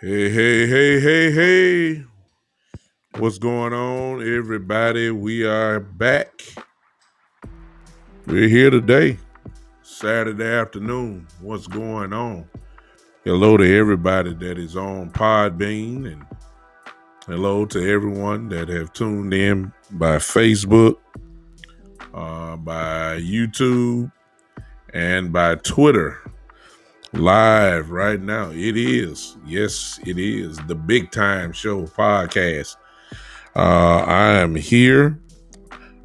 Hey. What's going on, everybody? We are back. We're here today, Saturday afternoon. What's going on? Hello to everybody that is on Podbean, and hello to everyone that have tuned in by Facebook, by YouTube, and by Twitter. Live right now. It is the Big Time Show podcast. I am here.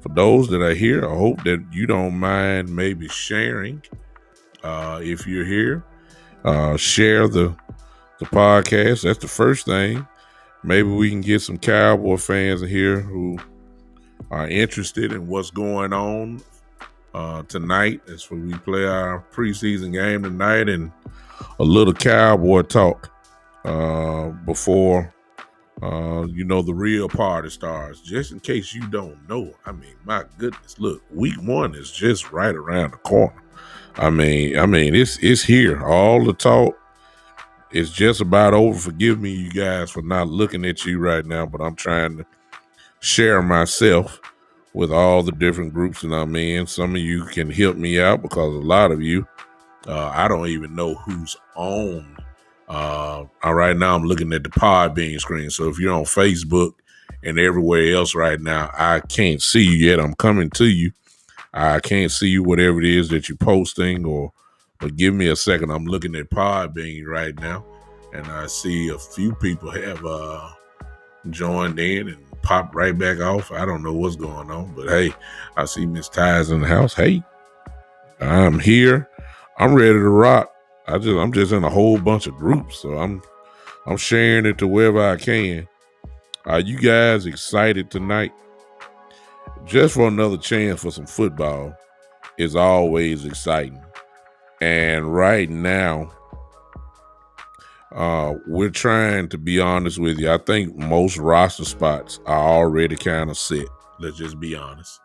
For those that are here, I hope that you don't mind maybe sharing. If you're here, share the podcast. That's the first thing. Maybe we can get some Cowboy fans here who are interested in what's going on tonight. That's when we play our preseason game tonight, and a little Cowboy talk before the real party starts. Just in case you don't know, I mean, my goodness, look, week 1 is just right around the corner. I mean, it's here. All the talk is just about over. Forgive me, you guys, for not looking at you right now, but I'm trying to share myself with all the different groups that I'm in. Some of you can help me out because a lot of you, I don't even know who's on. Right now I'm looking at the Podbean screen. So if you're on Facebook and everywhere else right now, I can't see you yet. I'm coming to you. I can't see you, whatever it is that you're posting, but give me a second. I'm looking at Podbean right now, and I see a few people have joined in and popped right back off. I don't know what's going on, but hey, I see Miss Ty's in the house. Hey, I'm here. I'm ready to rock. I'm just in a whole bunch of groups, so I'm sharing it to wherever I can. Are you guys excited tonight? Just for another chance for some football is always exciting. And right now, we're trying to be honest with you. I think most roster spots are already kind of set. Let's just be honest.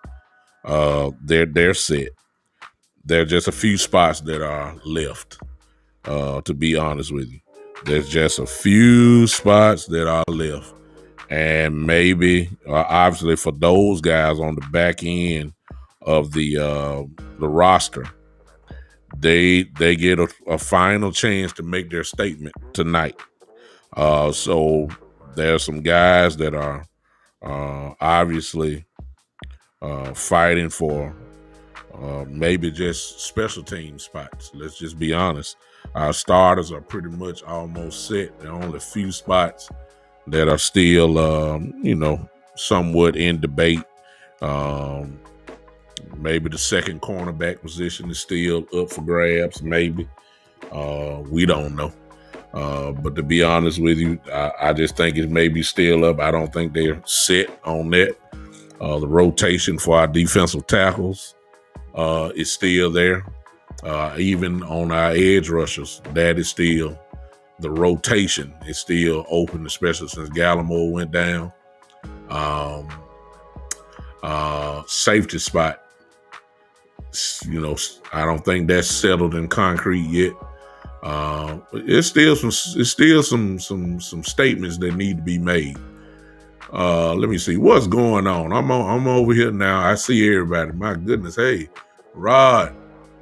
They're set. There are just a few spots that are left. To be honest with you, there's just a few spots that are left, and maybe obviously for those guys on the back end of the roster, they get a final chance to make their statement tonight. So there's some guys that are obviously fighting for maybe just special team spots. Let's just be honest. Our starters are pretty much almost set. There are only a few spots that are still, somewhat in debate. Maybe the second cornerback position is still up for grabs. Maybe. We don't know. But to be honest with you, I just think it may be still up. I don't think they're set on that. The rotation for our defensive tackles is still there. Even on our edge rushers, that is still, the rotation is still open, especially since Gallimore went down. Safety spot, I don't think that's settled in concrete yet. It's still some statements that need to be made. Let me see what's going on. I'm over here now. I see everybody. My goodness, hey, Rod,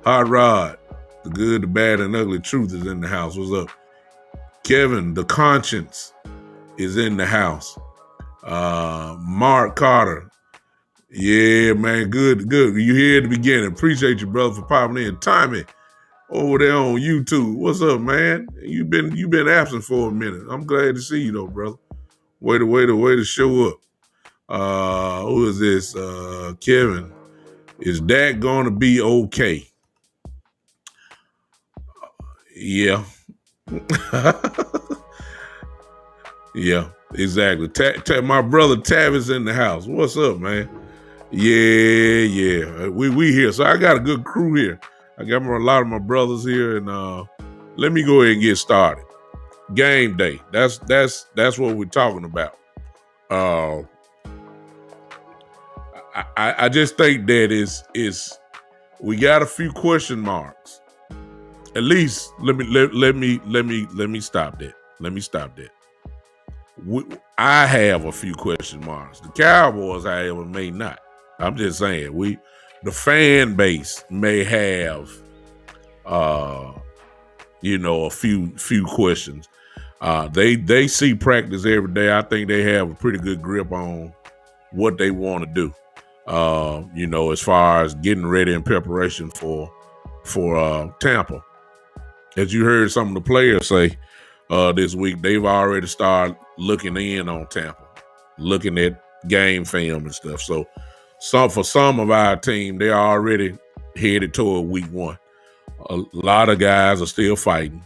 Hot Rod, the good, the bad, and ugly truth is in the house. What's up? Kevin, the conscience is in the house. Mark Carter, yeah, man, good. You here at the beginning. Appreciate you, brother, for popping in. Tommy, over there on YouTube. What's up, man? You've been absent for a minute. I'm glad to see you though, brother. Way to show up. Who is this? Kevin. Is Dak gonna be okay? Yeah. Yeah, exactly. My brother Tavis in the house. What's up, man? Yeah. We here. So I got a good crew here. I got a lot of my brothers here, and let me go ahead and get started. Game day. That's what we're talking about. I just think that is we got a few question marks. At least let me stop that. Let me stop that. I have a few question marks. The Cowboys, however, may not. I'm just saying the fan base may have a few questions. They see practice every day. I think they have a pretty good grip on what they want to do. As far as getting ready in preparation for Tampa. As you heard some of the players say this week, they've already started looking in on Tampa, looking at game film and stuff. So for some of our team, they're already headed toward week one. A lot of guys are still fighting,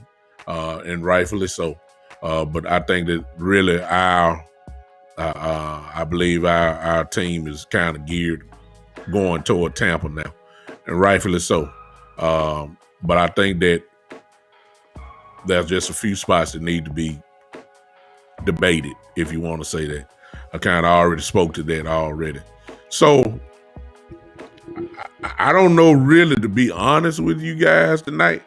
and rightfully so. But I think that really I believe our team is kind of geared going toward Tampa now, and rightfully so. But I think that there's just a few spots that need to be debated, if you want to say that. I kind of already spoke to that already. So I don't know, really, to be honest with you guys tonight,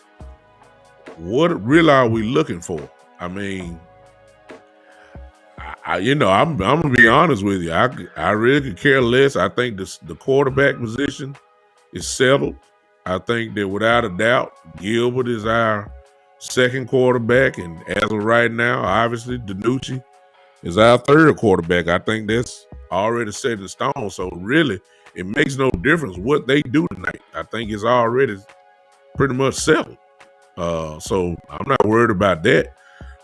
what really are we looking for? I mean, I'm gonna be honest with you. I really could care less. I think the quarterback position is settled. I think that without a doubt, Gilbert is our second quarterback, and as of right now, obviously DiNucci is our third quarterback. I think that's already set in stone. So really, it makes no difference what they do tonight. I think it's already pretty much settled. So I'm not worried about that.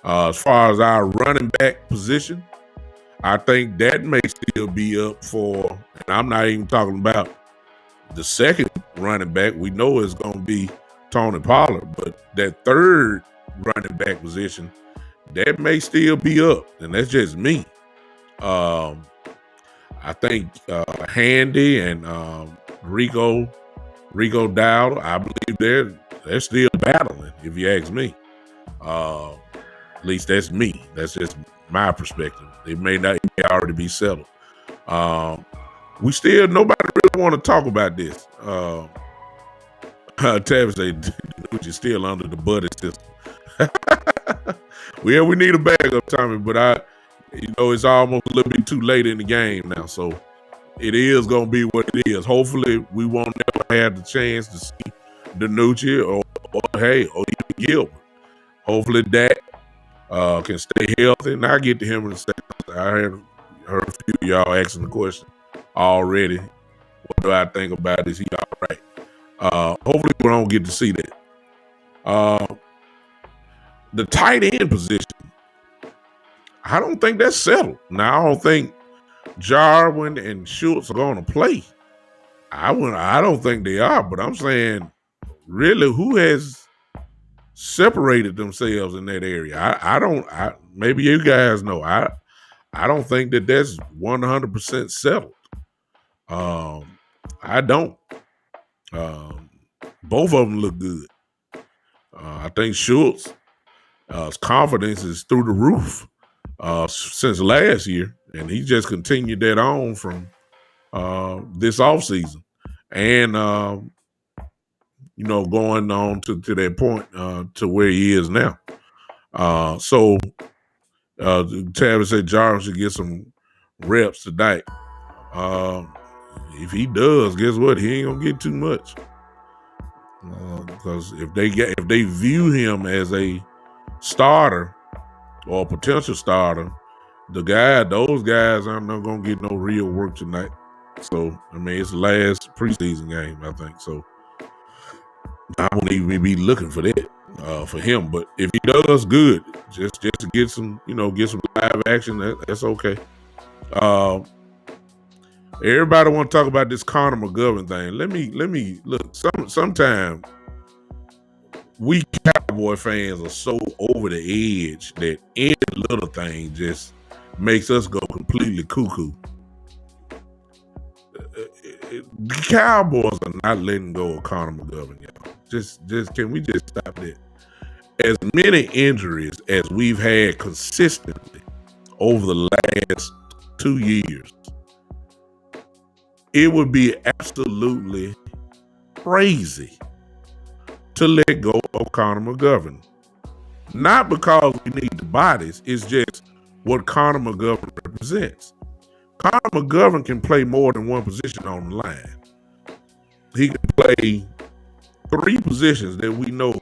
As far as our running back position, I think that may still be up for, and I'm not even talking about the second running back. We know it's going to be Tony Pollard, but that third running back position, that may still be up, and that's just me. I think Handy and Rico Dowd, I believe they're still battling, if you ask me. At least that's me. That's just my perspective. It may already be settled. Nobody really want to talk about this. Tavis said, "You're still under the buddy system." Well, we need a backup, Tommy, but it's almost a little bit too late in the game now, so it is going to be what it is. Hopefully, we won't never have the chance to see DiNucci or even Gilbert. Hopefully, Dak can stay healthy, and I'll get to him in a second. I heard a few of y'all asking the question already. What do I think about this? He all right. Hopefully we don't get to see that. The tight end position, I don't think that's settled. Now, I don't think Jarwin and Schultz are going to play. I don't think they are, but I'm saying, really, who has separated themselves in that area? Maybe you guys know. I don't think that that's 100% settled. I don't. Both of them look good. I think Schultz, his confidence is through the roof since last year, and he just continued that on from this offseason. And, going on to that point to where he is now. So Travis said Jarvis should get some reps tonight. If he does, guess what? He ain't gonna get too much. Because if they view him as a starter or a potential starter, those guys aren't gonna get no real work tonight. So I mean, it's the last preseason game, I think. So I won't even be looking for that for him. But if he does good, just to get some live action, that's okay. Everybody want to talk about this Connor McGovern thing. Let me look. Sometimes we Cowboy fans are so over the edge that any little thing just makes us go completely cuckoo. The Cowboys are not letting go of Connor McGovern, y'all. Just can we just stop that? As many injuries as we've had consistently over the last 2 years, it would be absolutely crazy to let go of Connor McGovern. Not because we need the bodies, it's just what Connor McGovern represents. Connor McGovern can play more than one position on the line. He can play 3 positions that we know of.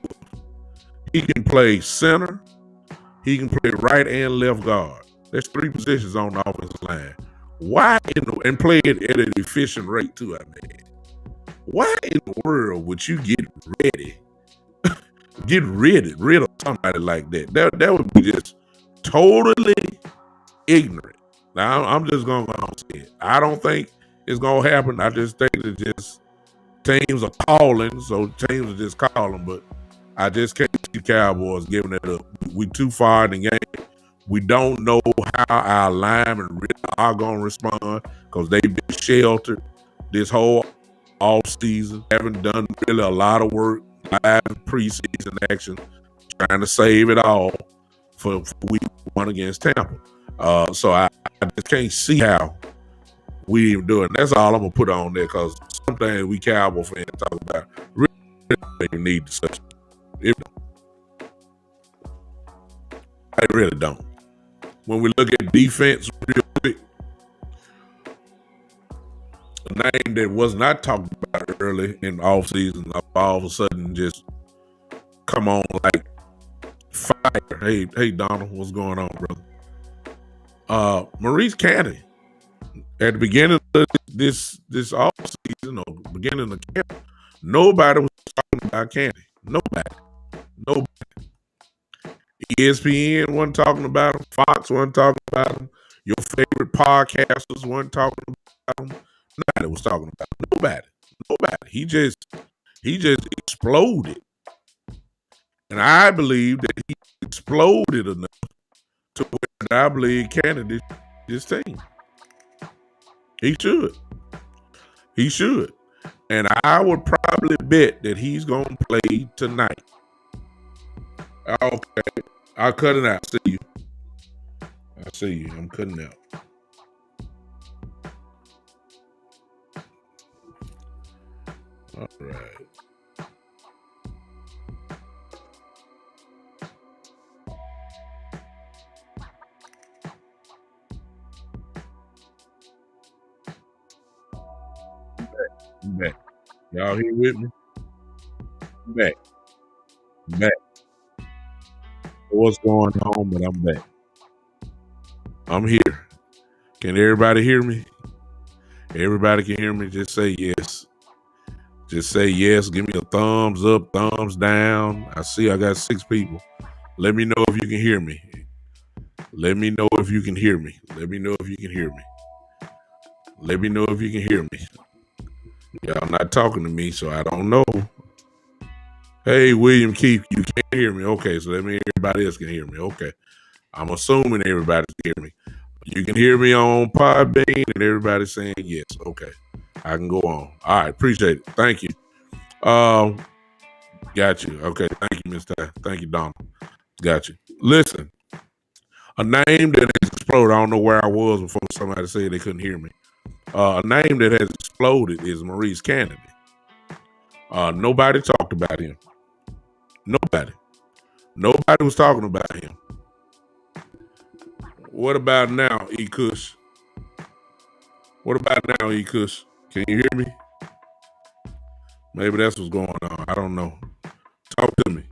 He can play center. He can play right and left guard. There's 3 positions on the offensive line. Why and play it at an efficient rate too, I mean. Why in the world would you get rid of somebody like that? That would be just totally ignorant. Now, I'm just going to say it. I don't think it's going to happen. I just think that just teams are calling, so teams are just calling, but I just can't see the Cowboys giving it up. We too far in the game. We don't know how our linemen really are going to respond because they've been sheltered this whole offseason. Haven't done really a lot of work live preseason action, trying to save it all for week 1 against Tampa. So I just can't see how we even do it. And that's all I'm going to put on there because something we Cowboy fans talk about really need discussion. I really don't. When we look at defense real quick, a name that was not talked about early in the offseason, all of a sudden just come on like fire. Hey, Donald, what's going on, brother? Maurice Canty, at the beginning of this offseason or beginning of camp, nobody was talking about Canty. Nobody. ESPN wasn't talking about him. Fox wasn't talking about him. Your favorite podcasters weren't talking about him. Nobody was talking about him. Nobody. He just exploded. And I believe that he exploded enough to where I believe Canada this team. He should. And I would probably bet that he's going to play tonight. Okay. I'll cut it out. I see you. I'm cutting out. All right. I'm back. Y'all here with me? I'm back. What's going on, but I'm back. I'm here. Can everybody hear me? Everybody can hear me. Just say yes. Just say yes. Give me a thumbs up, thumbs down. I see I got 6 people Let me know if you can hear me. Let me know if you can hear me. Let me know if you can hear me. Let me know if you can hear me. Y'all not talking to me, so I don't know. Hey, William Keith, you can't hear me. Okay, so that means everybody else can hear me. Okay. I'm assuming everybody can hear me. You can hear me on Podbean and everybody's saying yes. Okay. I can go on. All right, appreciate it. Thank you. Got you. Okay, thank you, Mr. Thank you, Donald. Got you. Listen, a name that has exploded. I don't know where I was before somebody said they couldn't hear me. A name that has exploded is Maurice Kennedy. Nobody talked about him. Nobody. Nobody was talking about him. What about now, E. Kush? What about now, E. Kush? Can you hear me? Maybe that's what's going on. I don't know. Talk to me.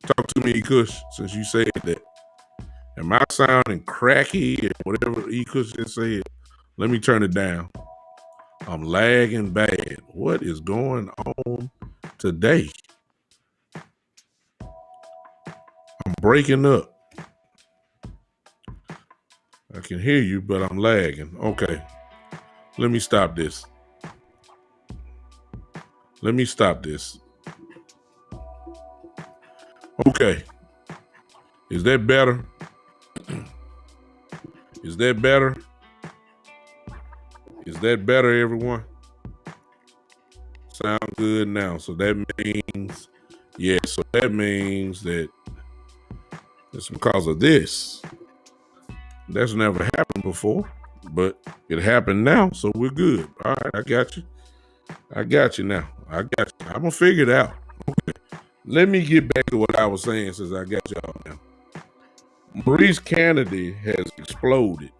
Talk to me, E. Kush, since you said that. Am I sounding cracky or whatever E. Kush just said? Let me turn it down. I'm lagging bad. What is going on today? I'm breaking up. I can hear you, but I'm lagging. Okay. Let me stop this. Let me stop this. Okay. Is that better? Is that better? Is that better, everyone? Sound good now. So that means, so that means that it's because of this. That's never happened before, but it happened now, so we're good. All right, I got you. I got you now. I got you. I'm going to figure it out. Okay. Let me get back to what I was saying since I got y'all now. Maurice Kennedy has exploded.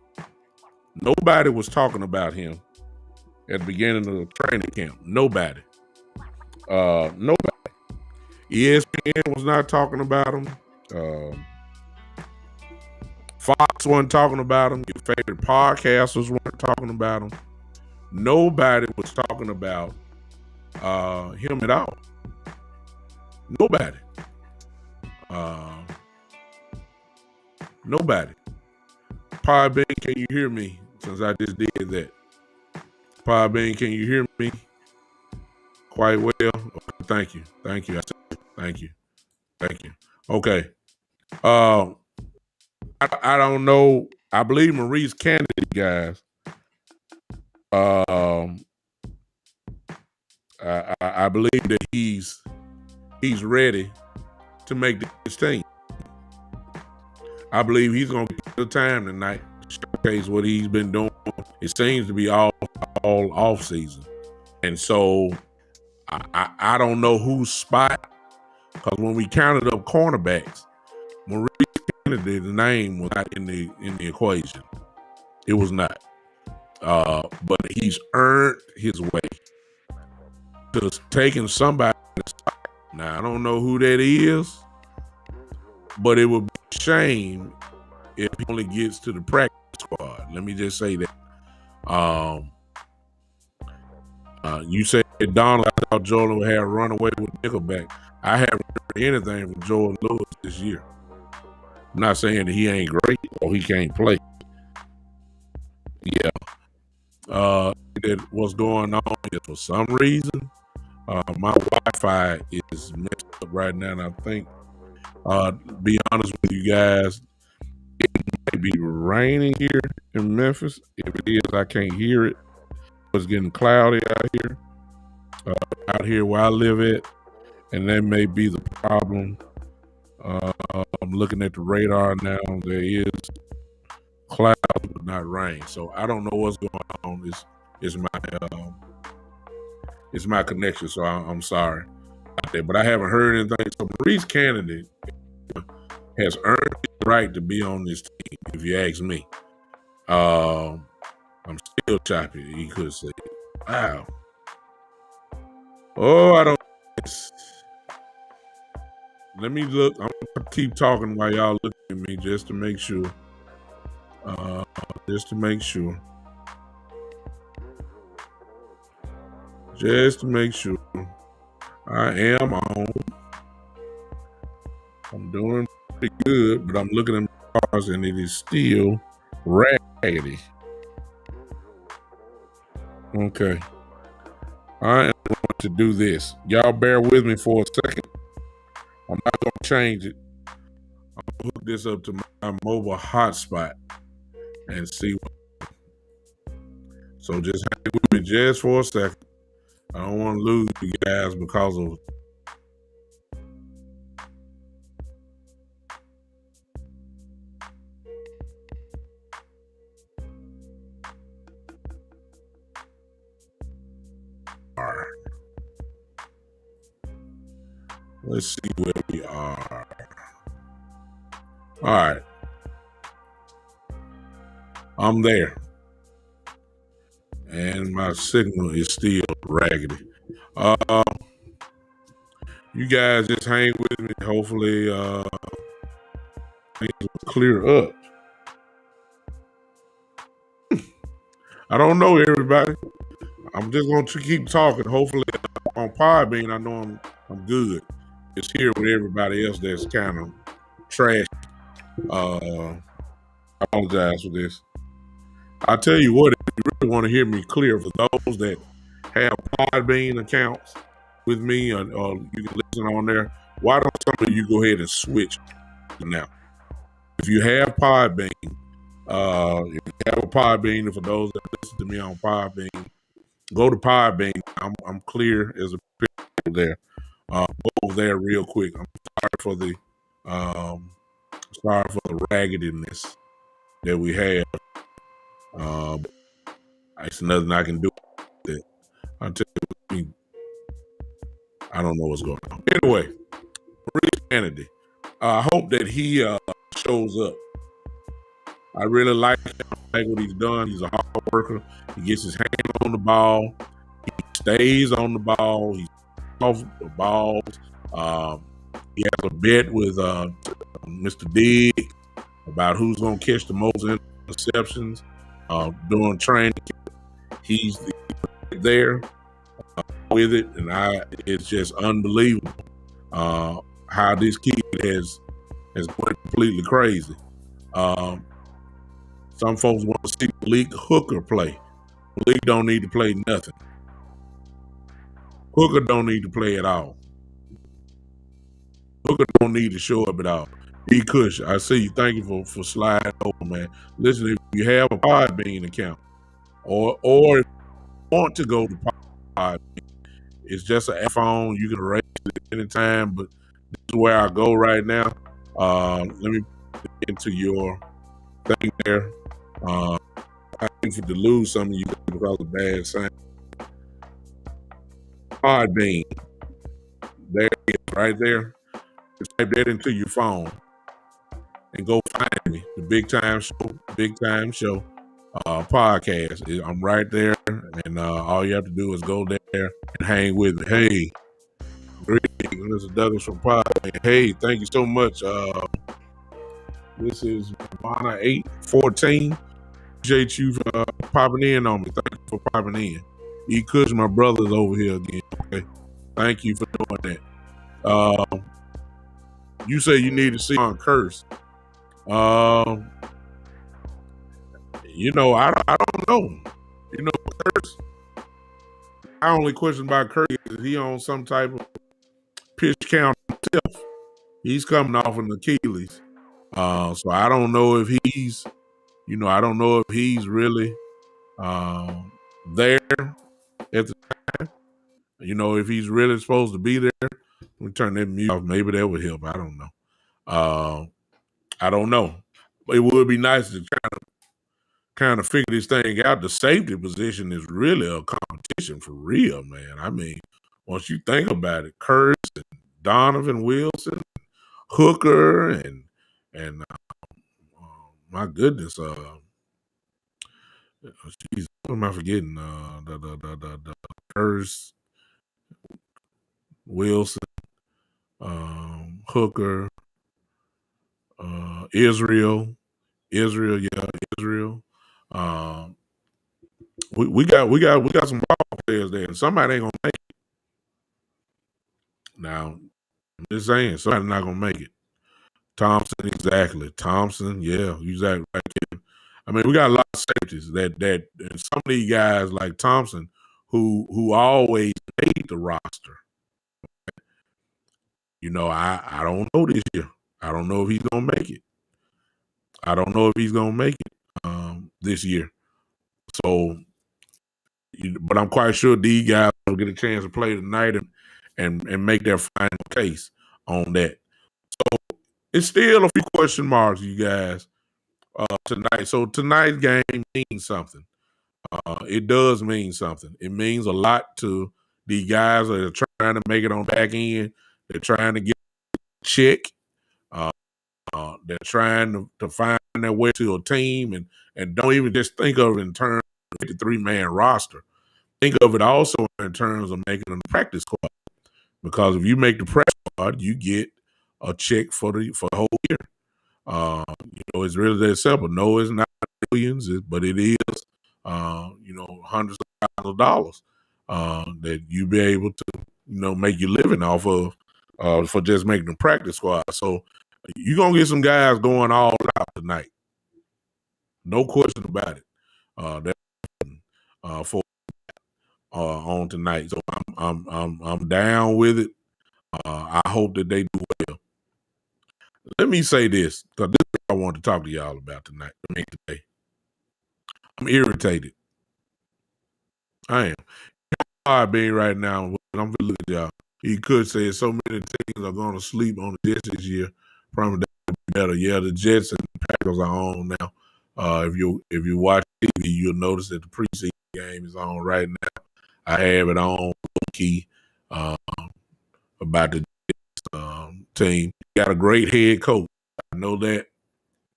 Nobody was talking about him at the beginning of the training camp. Nobody. Nobody. ESPN was not talking about him. Fox wasn't talking about him. Your favorite podcasters weren't talking about him. Nobody was talking about him at all. Nobody. Nobody. Podbean, can you hear me? Since I just did that. Podbean, can you hear me? Quite well. Okay, thank you. Thank you. Thank you. Thank you. Okay. I don't know. I believe Maurice Kennedy, guys. I believe that he's ready to make this team. I believe he's gonna get the time tonight to showcase what he's been doing. It seems to be all off season, and so I don't know whose spot, because when we counted up cornerbacks, Maurice Kennedy, the name was not in the equation. It was not. But he's earned his way to taking somebody. Now I don't know who that is, but it would be a shame if he only gets to the practice squad. Let me just say that. You said Donald, I thought Jordan had run away with Nickelback. I haven't heard anything from Jordan Lewis this year. I'm not saying that he ain't great or he can't play. Yeah. That what's going on is, for some reason, my Wi-Fi is messed up right now, and I think, to be honest with you guys, it might be raining here in Memphis. If it is, I can't hear it. It's getting cloudy out here where I live at, and that may be the problem. I'm looking at the radar now. There is clouds, but not rain. So I don't know what's going on. It's my connection. So I'm sorry out there, but I haven't heard anything. So Maurice Kennedy has earned the right to be on this team, if you ask me. I'm still choppy. He could say, wow. Oh, I don't. Let me look. I'm gonna keep talking while y'all look at me just to make sure. Just to make sure. Just to make sure. I am on. I'm doing pretty good, but I'm looking at my cars and it is still raggedy. Okay. I am going to do this. Y'all bear with me for a second. I'm not going to change it. I'm going to hook this up to my mobile hotspot and see. So just hang with me just for a second. I don't want to lose you guys because of. Let's see where we are. All right. I'm there. And my signal is still raggedy. You guys just hang with me. Hopefully things will clear up. I don't know, everybody. I'm just going to keep talking. Hopefully on Podbean, I know I'm good. It's here with everybody else that's kind of trash. I apologize for this. I'll tell you what, if you really want to hear me clear, for those that have Podbean accounts with me, or you can listen on there, why don't some of you go ahead and switch now? If you have Podbean, if you have a Podbean, and for those that listen to me on Podbean, go to Podbean. I'm clear as a picture there. Go over there real quick. I'm sorry for the raggediness that we have. It's nothing I can do with it. I'll tell you, I don't know what's going on. Anyway, Maurice Kennedy. I hope that he shows up. I really like him. I like what he's done. He's a hard worker. He gets his hand on the ball. He stays on the ball. He's off the balls. He has a bet with Mr. Dig about who's going to catch the most interceptions during training. He's there with it, and it's just unbelievable how this kid has went completely crazy. Some folks want to see Malik Hooker play. Malik don't need to play nothing. Hooker don't need to play at all. Hooker don't need to show up at all. B. Cush, I see you. Thank you for sliding over, man. Listen, if you have a Podbean account, or if you want to go to Podbean, it's just an phone. You can erase it anytime, but this is where I go right now. Let me get into your thing there. I think to lose some of you because of bad sound. Podbean. There it is, right there. Just type that into your phone and go find me. The Big Time Show podcast. I'm right there, and all you have to do is go there and hang with me. Hey, greetings. This is Douglas from Podbean. Hey, thank you so much. This is Mana 814. Appreciate you for popping in on me. Thank you for popping in. E. Kush, my brother's over here again. Okay, thank you for doing that. You say you need to see on Curse. You know, I don't know. You know, Curse. My only question about Curse is he on some type of pitch count himself. He's coming off an Achilles. So I don't know if he's, I don't know if he's really there at the time. If he's really supposed to be there. Let me turn that mute off. Maybe that would help. I don't know. I don't know. It would be nice to kind of figure this thing out. The safety position is really a competition for real, man. I mean, once you think about it, Curtis and Donovan Wilson, Hooker, and my goodness, geez, what am I forgetting? The Curtis, Wilson, Hooker, Israel, yeah, Israel. We got some ball players there, and somebody ain't gonna make it. Now, I'm just saying, somebody's not gonna make it. Thompson, exactly. Thompson, yeah, exactly. I mean, we got a lot of safeties that and some of these guys like Thompson who always made the roster. I don't know this year. I don't know if he's gonna make it. I don't know if he's gonna make it this year. So, but I'm quite sure these guys will get a chance to play tonight and make their final case on that. So it's still a few question marks, you guys, tonight. So tonight's game means something. It does mean something. It means a lot to the guys that are trying to make it on back end. They're trying to get a check. They're trying to find their way to a team and don't even just think of it in terms of the 53-man roster. Think of it also in terms of making a practice squad. Because if you make the practice squad, you get a check for the whole year. It's really that simple. No, it's not millions, but it is, hundreds of thousands of dollars that you be able to, make your living off of for just making the practice squad. So you're going to get some guys going all out tonight. No question about it. For on tonight. So I'm down with it. I hope that they do well. Let me say this, because this is what I want to talk to y'all about today. I'm irritated. I am. Hard being right now. I'm looking at y'all. He could say so many teams are going to sleep on the Jets this year. Probably that would be better. Yeah, the Jets and the Packers are on now. If you watch TV, you'll notice that the preseason game is on right now. I have it on low key about the Jets team. Got a great head coach. I know that.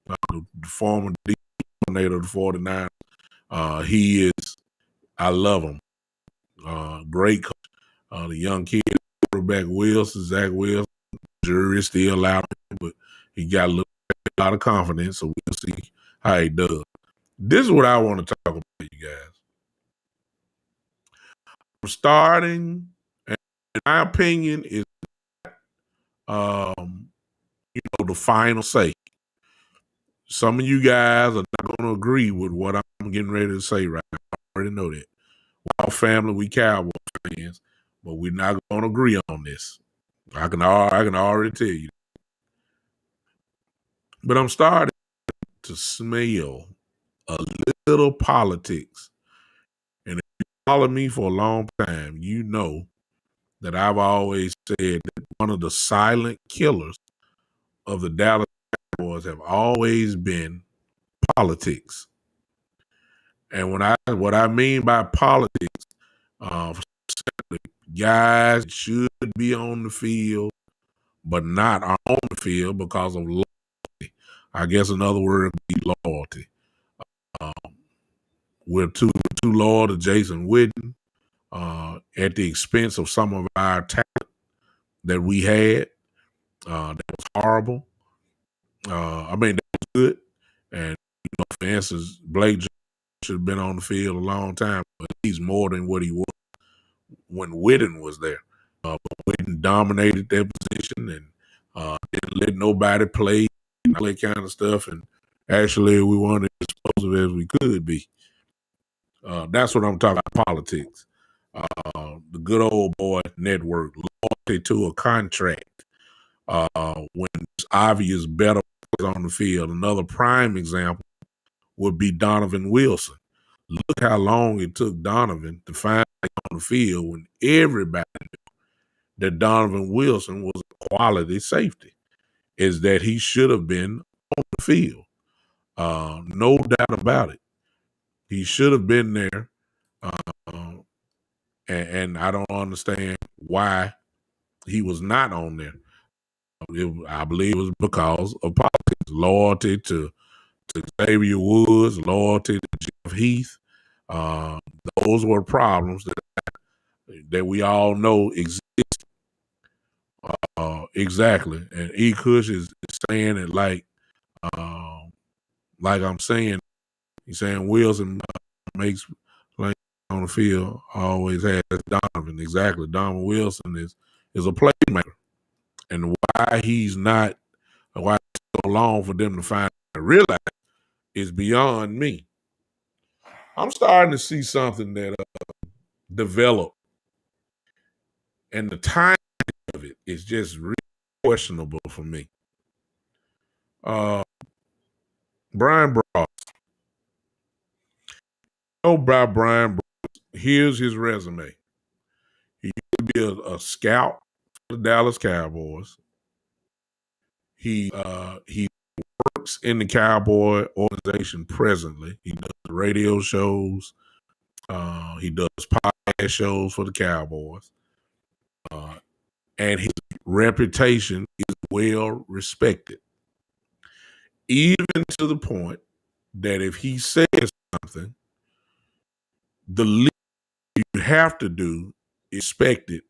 The former coordinator of the 49ers. He is. I love him. Great coach. The young kid, quarterback Zach Wilson, jury is still out, but he got a lot of confidence, so we'll see how he does. This is what I want to talk about, you guys. I'm starting, and my opinion is, the final say. Some of you guys are not going to agree with what I'm getting ready to say right now. I already know that. We're all family, we Cowboys fans, but we're not going to agree on this. I can already tell you. But I'm starting to smell a little politics. And if you follow me for a long time, you know that I've always said that one of the silent killers of the Dallas Cowboys have always been politics. And what I mean by politics, guys should be on the field, but not on the field because of loyalty. I guess another word would be loyalty. We're too loyal to Jason Witten at the expense of some of our talent that we had. That was horrible. That was good. And, for instance, Blake Jones should have been on the field a long time, but he's more than what he was when Witten was there. But Witten dominated that position and didn't let nobody play and all that kind of stuff. And actually, we weren't as explosive as we could be. That's what I'm talking about, politics. The good old boy network, loyalty to a contract. When it's obvious better on the field. Another prime example would be Donovan Wilson. Look how long it took Donovan to find on the field when everybody knew that Donovan Wilson was a quality safety. Is that he should have been on the field. No doubt about it. He should have been there. And I don't understand why he was not on there. I believe it was because of politics, loyalty to Xavier Woods, loyalty to Jeff Heath. Those were problems that we all know exist. Exactly. And E. Kush is saying it like I'm saying. He's saying Wilson makes playing on the field always has Donovan. Exactly. Donovan Wilson is a playmaker. And why he's long for them to finally realize is beyond me. I'm starting to see something that develop, and the timing of it is just really questionable for me. Brian Bross. Oh, about Brian Bross. Here's his resume. He used to be a scout for the Dallas Cowboys. He works in the Cowboy organization presently. He does radio shows. He does podcast shows for the Cowboys. And his reputation is well respected. Even to the point that if he says something, the least you have to do is respect it.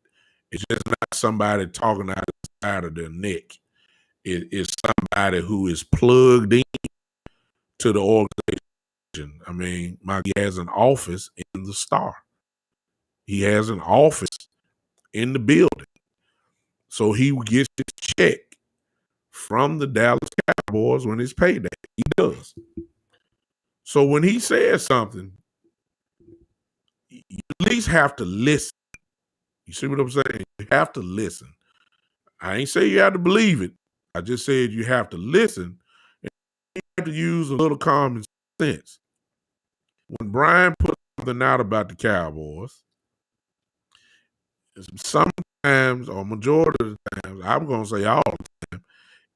It's just not somebody talking out the side of their neck. It's somebody who is plugged in to the organization. I mean, he has an office in the Star. He has an office in the building. So he gets his check from the Dallas Cowboys when it's payday. He does. So when he says something, you at least have to listen. You see what I'm saying? You have to listen. I ain't say you have to believe it. I just said you have to listen. And you have to use a little common sense. When Brian put something out about the Cowboys, sometimes, or majority of the times, I'm going to say all the time,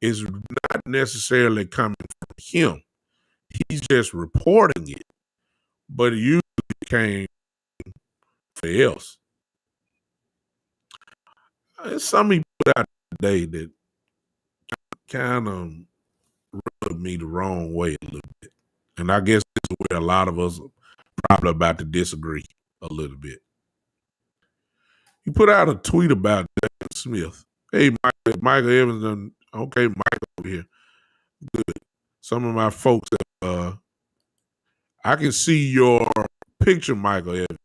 is not necessarily coming from him. He's just reporting it. But it usually came for else. There's something he put out today that kind of rubbed me the wrong way a little bit. And I guess this is where a lot of us are probably about to disagree a little bit. He put out a tweet about Devin Smith. Hey, Michael Evans, okay, Michael over here. Good. Some of my folks, I can see your picture, Michael Evans.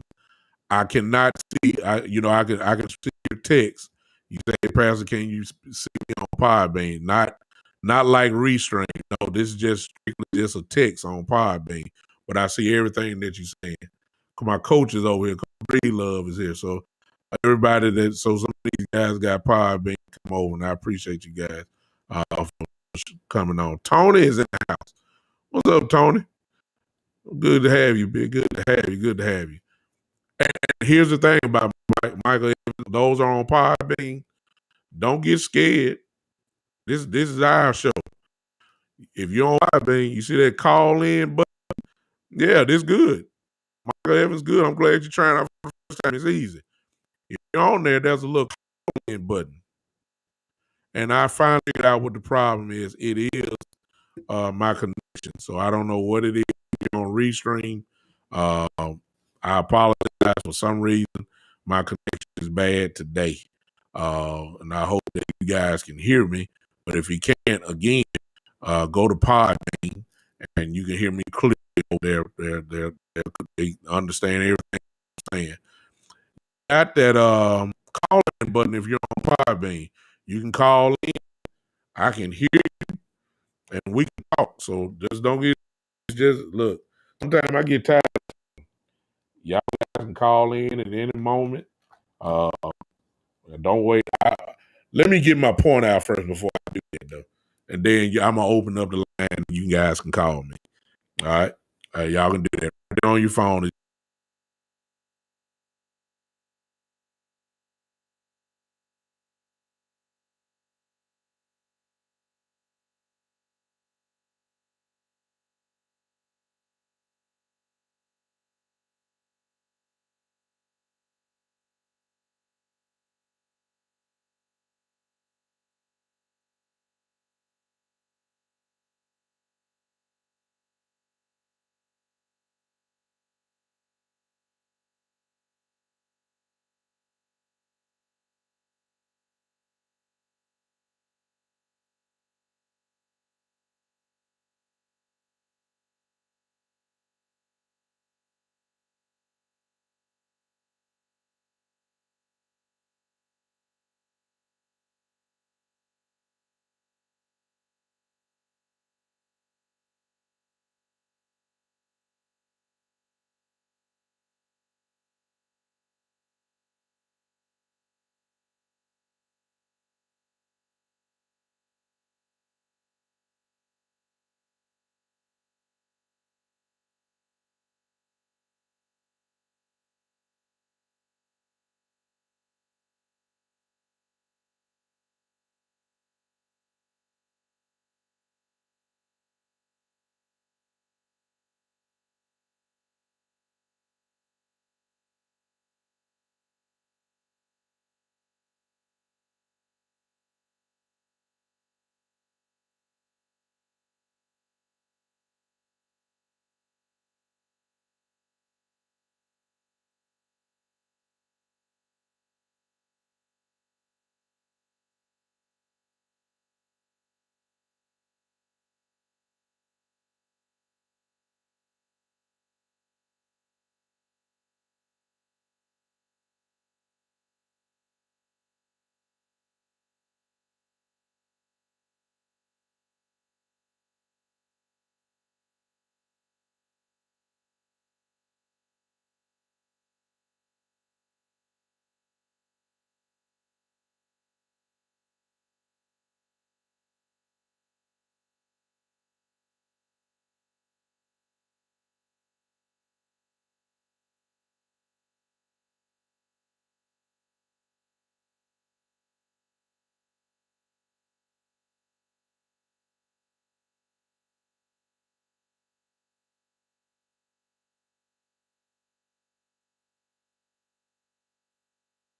I cannot see, I can see your text. You say, hey, Pastor, can you see me on Podbean? Not like Restream. No, this is just strictly just a text on Podbean. But I see everything that you're saying. My coach is over here. Breed Love is here. So some of these guys got Podbean come over, and I appreciate you guys for coming on. Tony is in the house. What's up, Tony? Good to have you, big. Good to have you. And here's the thing about Michael Evans. Those are on Podbean. Don't get scared. This is our show. If you're on Podbean, you see that call in button. Yeah, this good. Michael Evans good. I'm glad you're trying out for the first time. It's easy. If you're on there, there's a little call in button. And I finally figured out what the problem is. It is my connection. So I don't know what it is. You're on Restream. I apologize for some reason. My connection is bad today. And I hope that you guys can hear me. But if you can't, again, go to Podbean and you can hear me clearly over there. They understand everything I'm saying. Got that call-in button if you're on Podbean. You can call in. I can hear you, and we can talk. So just look. Sometimes I get tired. Y'all can call in at any moment. Don't wait. Let me get my point out first before I do that, though. And then I'm going to open up the line and you guys can call me. All right? Y'all can do that. Right on your phone.